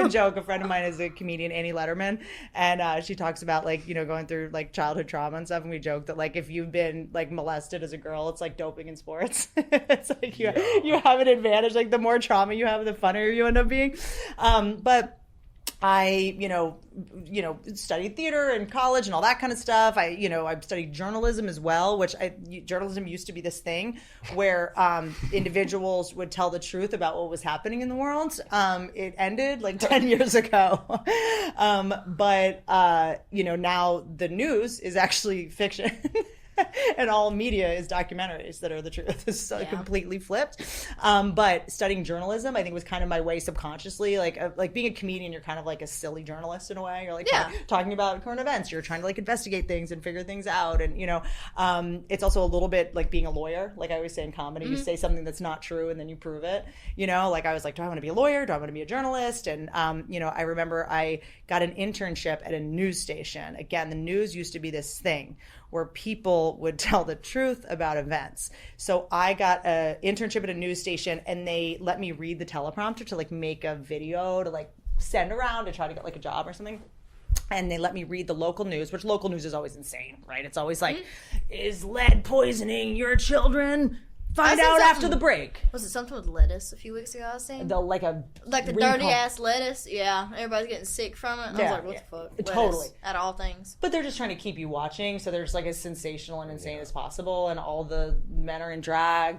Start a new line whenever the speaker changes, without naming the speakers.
joke. A friend of mine is a comedian, Annie Letterman, and she talks about like, you know, going through like childhood trauma and stuff. And we joke that like if you've been like molested as a girl, it's like doping in sports. It's like you have an advantage. Like the more trauma you have, the funnier you end up being. But I, you know, studied theater in college and all that kind of stuff. I studied journalism as well, which journalism used to be this thing where individuals would tell the truth about what was happening in the world. It ended like 10 years ago. But now the news is actually fiction. And all media is documentaries that are the truth. It's completely flipped. But studying journalism, I think, was kind of my way subconsciously. Like being a comedian, you're kind of like a silly journalist in a way. You're like talking about current events. You're trying to like investigate things and figure things out. And it's also a little bit like being a lawyer. Like I always say in comedy, you say something that's not true and then you prove it. Like I was like, do I want to be a lawyer? Do I want to be a journalist? And I remember I got an internship at a news station. Again, the news used to be this thing where people would tell the truth about events. So I got an internship at a news station, and they let me read the teleprompter to like make a video to like send around to try to get like a job or something. And they let me read the local news, which local news is always insane, right? It's always like, is lead poisoning your children? Find out after the break.
Was it something with lettuce a few weeks ago I was saying?
Like
the dirty-ass lettuce? Yeah. Everybody's getting sick from it. And I was like, what the fuck? Lettuce,
totally.
Out of all things.
But they're just trying to keep you watching, so they're just like as sensational and insane as possible, and all the men are in drag.